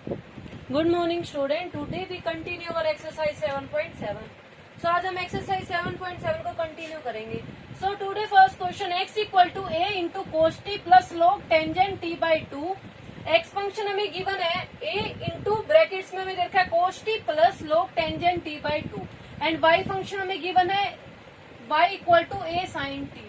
Good morning student, today we continue our exercise 7.7। So आज हम exercise 7.7 को continue करेंगे। So today first question, x equal to a into cos t plus log tangent t by 2। X function हमें given है a into brackets में हमें देखा है cos t plus log tangent t by 2 and y function हमें given है y equal to a sine t।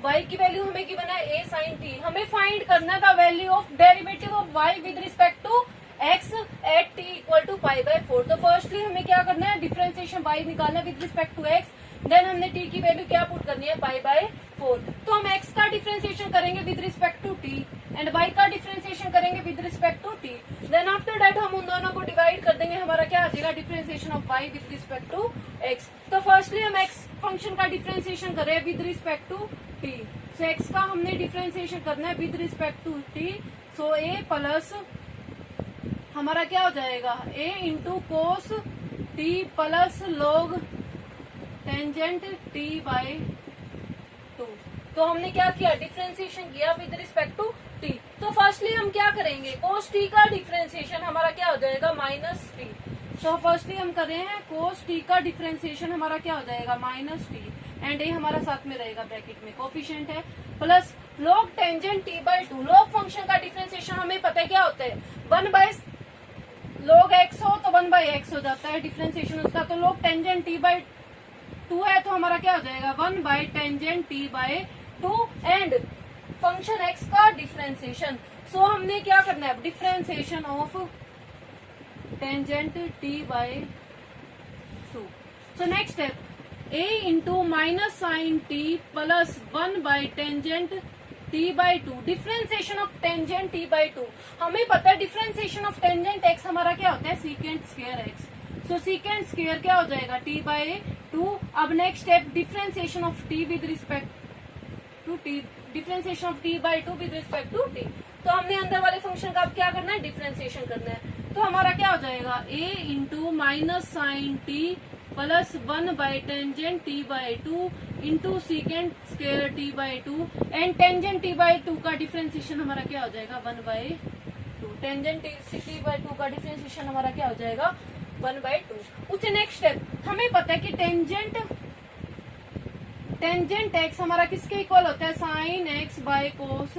y की value हमें गिवन है a साइन t। हमें फाइंड करना था value of derivative of y with respect to x at t equal to pi by 4। तो firstly हमें क्या करना है, डिफरेंशिएशन y निकालना है with respect to x, then हमने t की वैल्यू क्या पुट करनी है, पाई बाय 4। तो हम x का डिफरेंशिएशन करेंगे with respect to t and y का डिफरेंशिएशन करेंगे with respect to t। Then after that हम उन दोनों को डिवाइड कर देंगे, हमारा क्या आ जाएगा, differentiation of y with respect to x। तो फर्स्टली हम x फंक्शन का डिफरेंशिएशन कर रहे हैं with respect to t। So x का हमने डिफरेंशिएशन करना है with respect to t। So a plus हमारा क्या हो जाएगा, a into cos t plus log tangent t by 2। तो हमने क्या किया, डिफरेंशिएशन किया विद रिस्पेक्ट टू t। तो फर्स्टली हम क्या करेंगे, कोस t का डिफरेंशिएशन हमारा क्या हो जाएगा, माइनस t। तो फर्स्टली हम कर रहे हैं कोस t का डिफरेंशिएशन हमारा क्या हो जाएगा, माइनस t एंड ये हमारा साथ में रहेगा ब्रैकेट में, कोफिशिएंट है, plus log tangent t by 2। Log function का डिफरेंशिएशन हमें पता है क्या होता है, 1 बाय log x हो तो 1 बाई एक्स हो जाता है डिफरेंशिएशन उसका। तो log टेंजेंट t बाई 2 है तो हमारा क्या हो जाएगा, 1 by tangent t by 2 and function x का डिफरेंशिएशन। सो हमने क्या करना है, differentiation of tangent t by 2। So next step, a into minus sine t plus 1 by tangent t by 2। Differentiation of tangent t by 2 हमें पता है, differentiation of tangent x हमारा क्या होता है, secant square x। So secant square क्या हो जाएगा, t बाई 2। अब next step, differentiation of t with respect to t, differentiation of t by 2 with respect to t। तो हमने अंदर वाले फंक्शन का अब क्या करना है, डिफरेंशिएशन करना है। तो हमारा क्या हो जाएगा, a into minus sine t plus 1 by tangent t by 2 into secant square t by 2 and tangent t by 2 का डिफरेंशिएशन हमारा क्या हो जाएगा, 1 बाई 2। टेंजेंट t बाई 2 का डिफरेंशिएशन हमारा क्या हो जाएगा, 1 बाई 2। उससे नेक्स्ट स्टेप, हमें पता है कि टेंजेंट x हमारा किसके इक्वल होता है, sine x by cos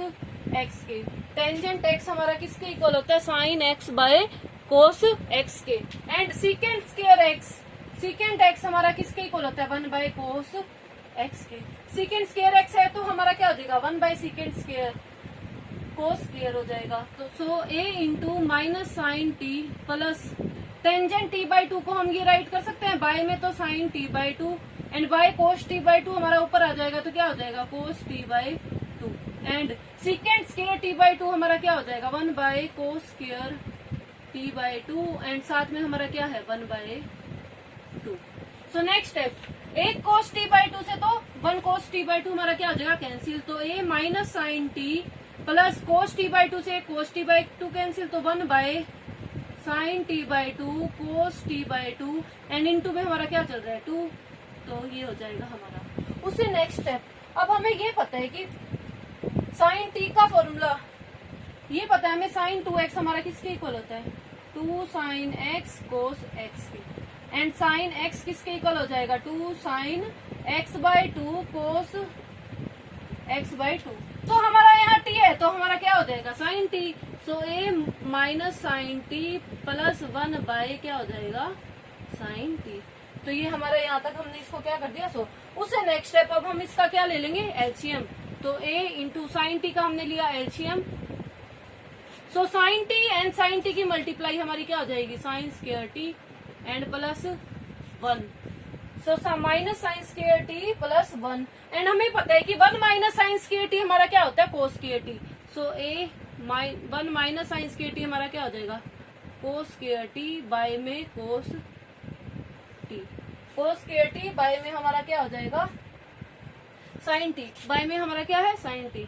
x के। टेंजेंट x हमारा किसके इक्वल होता है, sine x by cos x के and secant square x, secant x हमारा किसके इक्वल होता है, 1 बाय कोस x के। सीकेंट स्क्वायर x है तो हमारा क्या हो जाएगा, 1 by secant square cos square हो जाएगा। तो so a into minus sine t plus tangent t by 2 को हम ये राइट कर सकते हैं बाय में, तो sine t by 2 and by cos t by 2 हमारा ऊपर आ जाएगा, तो क्या हो जाएगा, cos t by 2 and secant square t by 2 हमारा क्या हो जाएगा, 1 by cos square t by 2 and साथ में हमारा क्या है, 1 बाय 2। सो नेक्स्ट स्टेप, एक कोस t बाई 2 से तो 1 कोस t बाई 2 हमारा क्या हो जाएगा, कैंसिल। तो a minus sine t plus cos t by 2 से कोस t बाई 2 कैंसिल, तो 1 by sine t by 2 cos t by 2 and into में हमारा क्या चल रहा है, 2। तो ये हो जाएगा हमारा। उससे नेक्स्ट स्टेप, अब हमें ये पता है कि साइन t का फॉर्मूला ये पता है हमें, साइन 2x हमारा किसके इक्वल होता है, 2 साइन x कोस x के एंड साइन x किसके इक्वल हो जाएगा, 2 sine x by 2 cos x by 2। तो हमारा यहाँ t है तो हमारा क्या हो जाएगा, sine t। So a minus sine t plus 1 by क्या हो जाएगा, साइन t। तो ये हमारा यहाँ तक हमने इसको क्या कर दिया। सो उससे नेक्स्ट स्टेप, अब हम इसका क्या ले लेंगे, एलसीएम। तो a इंटू साइन t का हमने लिया LCM. So sine t and sine t की मल्टीप्लाई हमारी क्या हो जाएगी, sine square t and plus 1। So minus sine square t plus 1 and हमें पता है कि 1 माइनस साइन स्क्वायर t हमारा क्या होता है, कोस square t। So a 1 minus sine square t हमारा क्या हो जाएगा, कोस स्क्वायर t बाय में cos t। Cos square t by में हमारा क्या हो जाएगा, साइन t बाय में हमारा क्या है, sine t।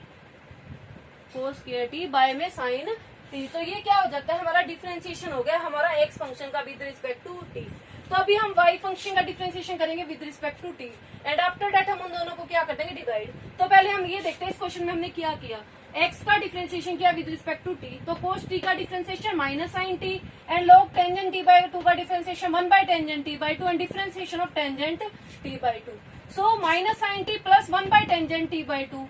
Cos square t by में साइन t। तो ये क्या हो जाता है, हमारा डिफरेंशिएशन हो गया हमारा x फंक्शन का विद रिस्पेक्ट टू t। तो अभी हम y फंक्शन का डिफरेंशिएशन करेंगे with respect to t and after that हम उन दोनों को क्या कर देंगे, डिवाइड। तो पहले हम ये देखते हैं इस क्वेश्चन में हमने क्या किया। एक्स का डिफ्रेंसिएशन किया विद रिस्पेक्ट टू टी, तो कोस टी का differentiation minus sine t, and log tangent t by two का differentiation 1 by tangent t by two, and differentiation of tangent t by two. So minus sine t plus 1 by tangent t by two,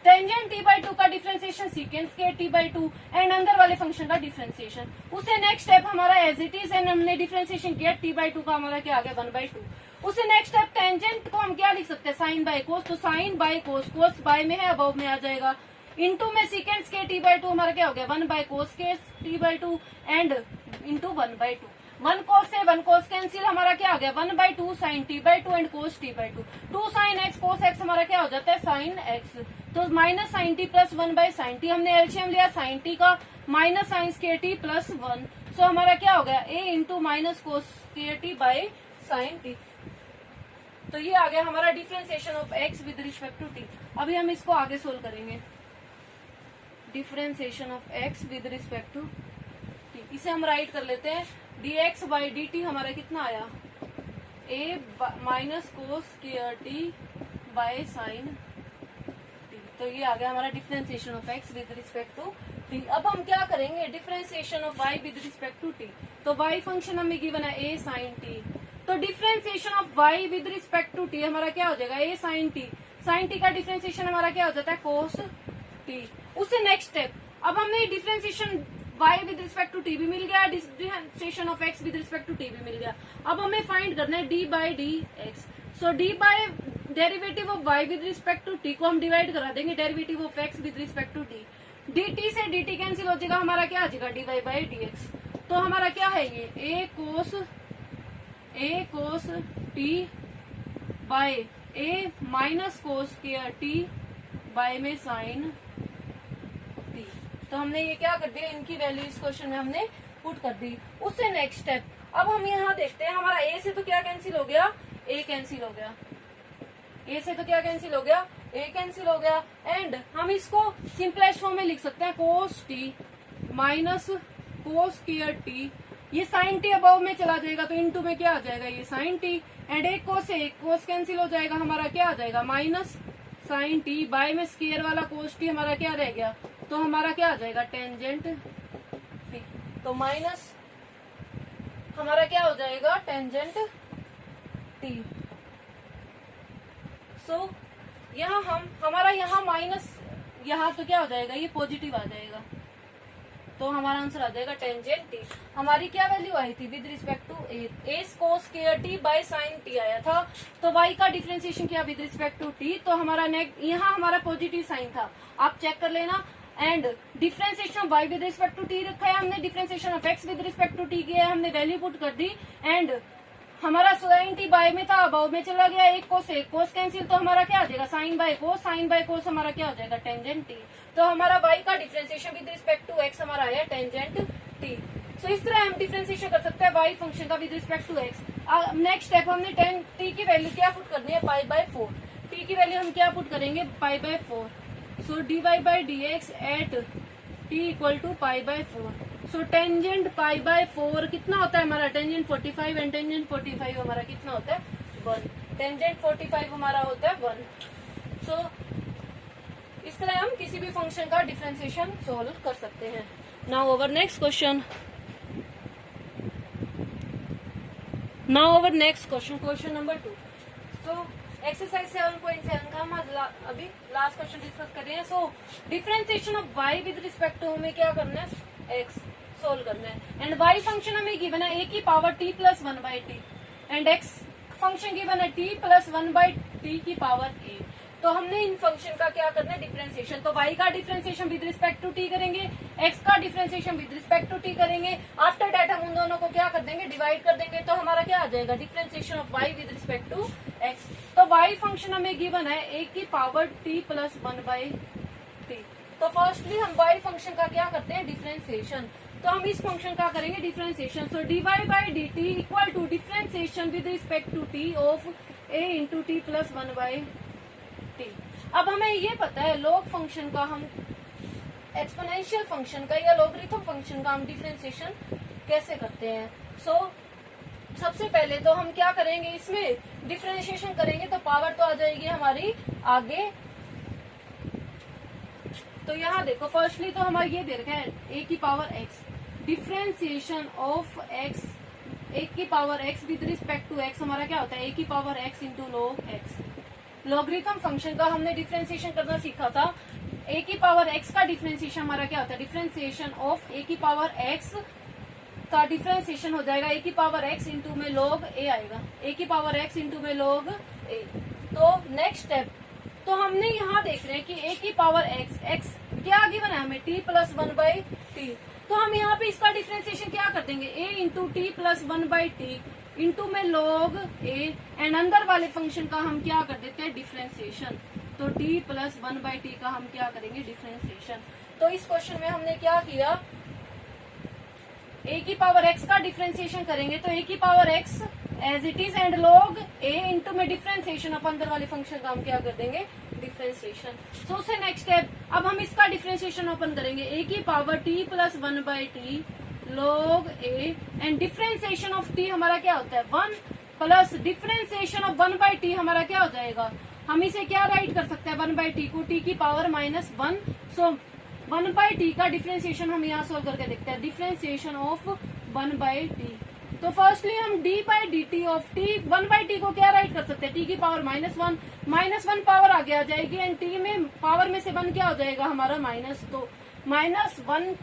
tangent t by two का differentiation secant square T by two, and अंदर वाले function का differentiation. उसे next step हमारा as it is, and हमने differentiation किया T by two का, हमारा क्या आ गया 1 बाई टू। उसे नेक्स्ट स्टेप टेंजेंट को हम क्या लिख सकते हैं, साइन बाय कोस, तो sine by cos, cos by में है अबव में आ जाएगा, इंटू में secant square T by two, हमारा क्या हो गया 1 by cos square T by two, and into 1 by two. 1 cos से 1 कोस कैंसिल, हमारा क्या आ गया 1 by two sine T by two, and cos T by two. 2 sine X cos X हमारा क्या हो जाता है साइन एक्स, तो minus sine t plus 1 by sine t, हमने एलसीएम लिया साइन टी का minus sine square t plus 1, so हमारा क्या हो गया a into minus cos square T by sine t. तो ये आ गया हमारा differentiation of x with respect to t. अभी हम इसको आगे सोल्व करेंगे, differentiation of x with respect to t. इसे हम राइट कर लेते हैं, d x by D t हमारा कितना आया a minus cos square T by sine t. तो ये आ गया हमारा differentiation of x with respect to t. अब हम क्या करेंगे, differentiation of Y with respect to t. तो वाई फंक्शन हमें गिवन है ए साइन टी, तो differentiation of Y with respect to t हमारा क्या हो जाएगा a sine t, sine t का डिफरेंशिएशन हमारा क्या हो जाता है कोस टी। उससे नेक्स्ट स्टेप, अब हमने differentiation Y with respect to T भी मिल गया, differentiation of x with respect to T भी मिल गया। अब हमें फाइंड करना है D by D X. So D by derivative of Y with respect to T को हम डिवाइड करा देंगे derivative of x with respect to T. D T से डी टी कैंसिल हो जाएगा, हमारा क्या आ जाएगा D Y by D x. तो हमारा क्या है ये a cos t by a minus cos square T by में साइन टी। तो हमने ये क्या कर दिया, इनकी वैल्यू इस क्वेश्चन में हमने पुट कर दी। उससे नेक्स्ट स्टेप, अब हम यहाँ देखते हैं हमारा ए से तो क्या कैंसिल हो गया, ए कैंसिल हो गया, ए से तो क्या कैंसिल हो गया ए कैंसिल हो गया, एंड हम इसको सिंपलेस्ट फॉर्म में लिख सकते हैं cos t minus cos square t, ये साइन टी अबव में चला जाएगा तो इनटू में क्या आ जाएगा ये साइन टी, एंड एक कोस से एक कोस कैंसिल हो जाएगा, हमारा क्या आ जाएगा माइनस साइन टी बाय में स्क्वायर वाला कोस टी हमारा क्या रह गया, तो हमारा क्या आ जाएगा टेंजेंट टी। तो माइनस हमारा क्या हो जाएगा टेंजेंट टी। सो यहाँ हमारा यहाँ माइनस, यहाँ तो क्या हो जाएगा ये पॉजिटिव आ जाएगा, तो हमारा आंसर आ जाएगा टेंजेंट टी। हमारी क्या वैल्यू आई थी with respect to A cos square T by sine T आया था, तो वाई का डिफरेंशिएशन किया विद रिस्पेक्ट टू टी, तो हमारा यहाँ हमारा पॉजिटिव साइन था, आप चेक कर लेना। And differentiation of Y with respect to T रखा है हमने, differentiation of x with respect to T किया है हमने, वैल्यू पुट कर दी, एंड हमारा साइन टी बाय में था अबाउ में चला गया, एक कोस कैंसिल, तो हमारा क्या आ जाएगा साइन बाय कोस हमारा क्या हो जाएगा टेंजेंट टी। तो हमारा वाई का differentiation with respect to x हमारा आया टेंजेंट टी। सो इस तरह हम डिफरेंशिएशन कर सकते हैं वाई फंक्शन का with respect to X. Next step, हमने टेन टी की वैल्यू क्या पुट करनी है पाई बाय 4, टी की वैल्यू हम क्या पुट करेंगे pi by 4। So D Y by D X at T equal to pi by 4। सो टेंजेंट पाई बाय 4 कितना होता है हमारा टेंजेंट 45, एंड टेंजेंट 45 हमारा कितना होता है 1, टेंजेंट 45 हमारा होता है 1। सो इस तरह हम किसी भी फंक्शन का डिफरेंशिएशन सोल्व कर सकते हैं। Now over next question, question number 2। So exercise 7.7 का हम अभी लास्ट क्वेश्चन डिस्कस कर रहे हैं। So differentiation of Y with respect to हमें क्या करना है एक्स सोल्व करना है, एंड वाई फंक्शन हमें गिवन है ए की power t plus 1 by t, and x function given है टी प्लस 1 बाई टी की पावर ए। तो हमने इन फंक्शन का क्या करना है डिफरेंशिएशन, तो y का differentiation with respect to t करेंगे, x का differentiation with respect to t करेंगे, आफ्टर दैट हम उन दोनों को क्या कर देंगे डिवाइड कर देंगे, तो हमारा क्या आ जाएगा differentiation of y with respect to x। तो y फंक्शन हमें गिवन है a की power t plus 1 by T. तो फर्स्टली हम y फंक्शन का क्या करते हैं डिफरेंशिएशन, तो हम इस फंक्शन का करेंगे differentiation. So D Y by D T equal to differentiation with respect to t of a into T plus 1 by T. अब हमें ये पता है लॉग फंक्शन का हम एक्सपोनेंशियल फंक्शन का या लॉगरिथम फंक्शन का हम डिफरेंशिएशन कैसे करते हैं। सो सबसे पहले तो हम क्या करेंगे, इसमें डिफरेंशिएशन करेंगे तो पावर तो आ जाएगी हमारी आगे तो यहाँ देखो फर्स्टली तो हमारा ये दे रखा है ए की power x, differentiation of x, a की power x with respect to x हमारा क्या होता है ए की power x into log x. Logarithm function का हमने डिफ्रेंसिएशन करना सीखा था। ए की पावर एक्स का डिफ्रेंसिएशन हमारा क्या होता है, डिफ्रेंसिएशन ऑफ ए की पावर एक्स का डिफ्रेंसिएशन हो जाएगा ए की पावर एक्स इंटू में लॉग ए आएगा, ए की पावर एक्स इंटू में लॉग ए। तो नेक्स्ट स्टेप, तो हमने यहाँ देख रहे हैं कि ए की पावर एक्स, एक्स क्या आगे बना है हमें t plus one by T, तो हम यहाँ पे इसका डिफ्रेंसिएशन क्या कर देंगे a into T plus one by t into में लॉग ए, एंड अंदर वाले फंक्शन का हम क्या कर देते हैं डिफ्रेंसिएशन, तो T plus one by t का हम क्या करेंगे डिफ्रेंसिएशन। तो इस क्वेश्चन में हमने क्या किया, ए की पावर एक्स का डिफ्रेंसिएशन करेंगे तो ए की power X as it is and log A into में डिफ्रेंसिएशन ऑफ अंदर वाले फंक्शन का हम क्या कर देंगे डिफ्रेंसिएशन। सो उससे नेक्स्ट स्टेप, अब हम इसका डिफ्रेंसिएशन ओपन करेंगे ए की power t plus one by T log a, and differentiation of T हमारा क्या होता है one, plus differentiation of one by T हमारा क्या हो जाएगा, हम इसे क्या राइट कर सकते हैं वन बाई टी को टी की power minus one. So one by t का डिफ्रेंसिएशन हम यहाँ सोल्व करके देखते हैं, differentiation of one by T. तो फर्स्टली हम D by D T of T, one by T को क्या राइट कर सकते हैं टी की पावर माइनस वन पावर आगे आ जाएगी एंड टी में पावर में से वन क्या हो जाएगा हमारा माइनस, तो माइनस वन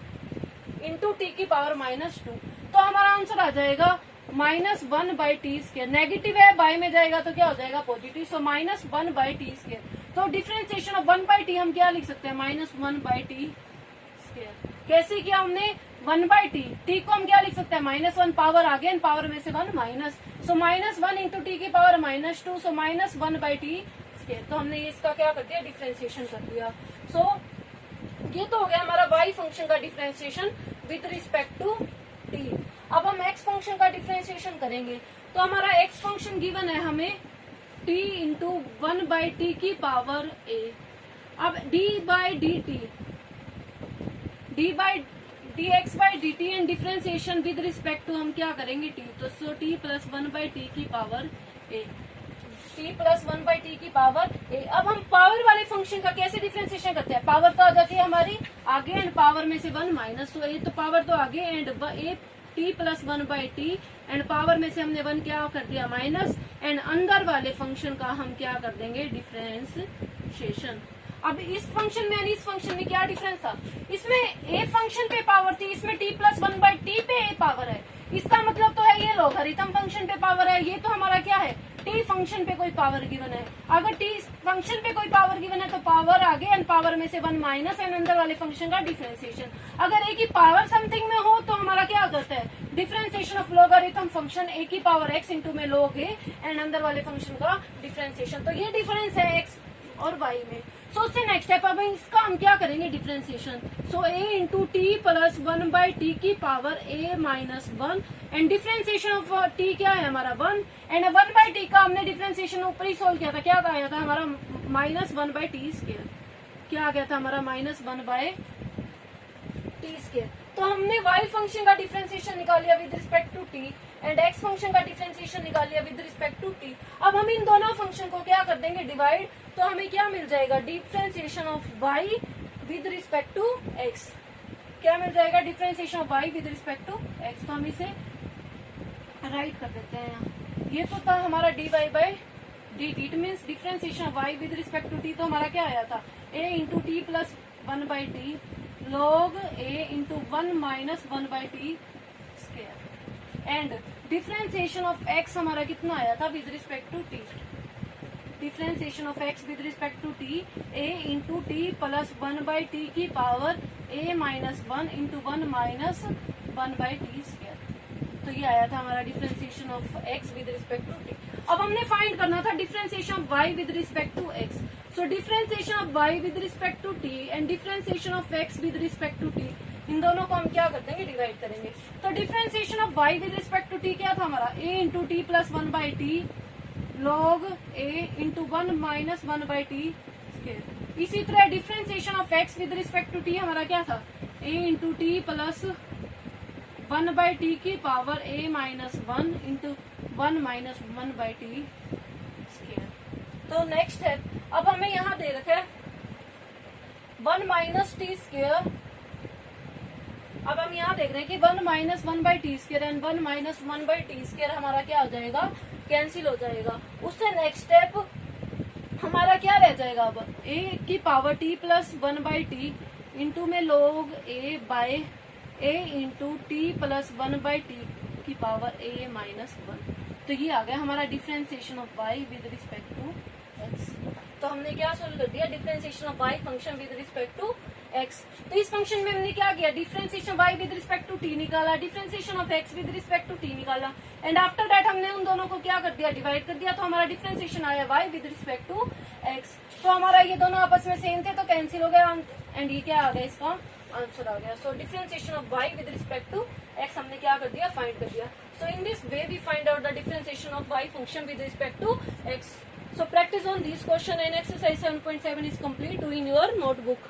इंटू टी की पावर माइनस टू, तो हमारा आंसर आ जाएगा minus one by T square. Negative है बाई में जाएगा तो क्या हो जाएगा positive, so minus one by T square. तो differentiation of one by t हम क्या लिख सकते हैं minus one by T square. कैसे किया हमने, वन बाई टी को हम क्या लिख सकते हैं माइनस वन, पावर आगे एंड पावर में से one minus, so minus one into t की power minus two, so minus one by T square. तो हमने इसका क्या कर दिया डिफरेंशिएशन कर दिया। सो ये तो हो गया हमारा y फंक्शन का differentiation with respect to t। अब हम x फंक्शन का डिफरेंशिएशन करेंगे तो हमारा x फंक्शन गिवन है हमें t into one by t की पावर a। अब d by D t, d by D x by D t and differentiation with respect to हम क्या करेंगे t, तो so t plus one by t की power a, t plus one by t की power a. अब हम power वाले function का कैसे डिफरेंशिएशन करते हैं, पावर तो आ जाती है हमारी आगे एंड पावर में से वन माइनस, तो ए तो पावर तो आगे and A T plus one by t and power में से हमने वन क्या कर दिया माइनस, एंड अंदर वाले फंक्शन का हम क्या कर देंगे डिफरेंशिएशन। अब इस फंक्शन में इस फंक्शन में क्या डिफरेंस था, इसमें ए फंक्शन पे पावर थी, इसमें T plus one by T पे ए पावर है। इसका मतलब तो है ये लोगरिथम फंक्शन पे पावर है, ये तो हमारा क्या है टी फंक्शन पे कोई पावर गिवन है। अगर टी फंक्शन पे कोई पावर गिवन है तो पावर आगे एंड पावर में से वन माइनस एंड अंदर वाले फंक्शन का डिफरेंशिएशन। अगर ए की पावर समथिंग में हो तो हमारा क्या होता है डिफरेंशिएशन ऑफ लोगरिथम फंक्शन ए की पावर एक्स इंटू में लोग ए एंड अंदर वाले फंक्शन का डिफरेंशिएशन। तो ये डिफरेंस है एक्स और वाई में। सो उससे नेक्स्ट स्टेप अब इसका हम क्या करेंगे differentiation. So a into T plus one by t की power a minus one and differentiation of t क्या है हमारा one, and one by t का हमने डिफरेंशिएशन ऊपर ही सोल्व किया था, क्या आया था हमारा minus one by T square, क्या आ गया था हमारा minus one by T square. तो हमने y फंक्शन का डिफरेंशिएशन निकाल लिया with respect to t and x function का डिफरेंशिएशन निकाल लिया विद रिस्पेक्ट टू t। अब हम इन दोनों फंक्शन को क्या कर देंगे डिवाइड, तो हमें क्या मिल जाएगा differentiation of y with respect to x, क्या मिल जाएगा differentiation of y with respect to x। तो हम इसे राइट कर देते हैं यहाँ। ये तो था हमारा dy by D t, it means differentiation of y with respect to t। तो हमारा क्या आया था a into T plus one by t log a into one minus one by T square and differentiation of x हमारा कितना आया था with respect to t, differentiation of x with respect to t a into T plus one by t की power a minus one into one minus one by T square. तो ये आया था हमारा differentiation of x with respect to t। अब हमने find करना था differentiation of y with respect to x। So differentiation of y with respect to t and differentiation of x with respect to t, इन दोनों को हम क्या कर देंगे डिवाइड करेंगे। तो differentiation of y with respect to t क्या था हमारा a into T plus one by t log a into one minus one by T square. इसी तरह differentiation of x with respect to t हमारा क्या था a into T plus one by t की power a minus one into one minus one by T square. तो next है अब हमें यहाँ दे रखा है 1 माइनस टी स्क्वेयर। अब हम यहाँ देख रहे हैं कि 1 minus 1/t² and 1 minus 1/t² हमारा क्या हो जाएगा, कैंसिल हो जाएगा। उससे नेक्स्ट स्टेप हमारा क्या रह जाएगा, अब a की power t plus 1/t into में log a by a into T plus 1/t की पावर a माइनस 1। तो ये आ गया हमारा differentiation of y with respect to x। तो हमने क्या सोल्व कर दिया, differentiation of y function with respect to x। तो इस फंक्शन में हमने क्या किया, differentiation y with respect to t निकाला, differentiation of x with respect to t निकाला, एंड आफ्टर दैट हमने उन दोनों को क्या कर दिया, डिवाइड कर दिया। तो हमारा डिफरेंशिएशन आया y with respect to x। तो हमारा ये दोनों आपस में सेम थे तो कैंसिल हो गया, एंड ये क्या आ गया, इसका आंसर आ गया। So differentiation of y with respect to x हमने क्या कर दिया, फाइंड कर दिया। So in this way we find out the differentiation of y function with respect to x. So practice on these question and exercise 7.7 is complete. Do in your notebook.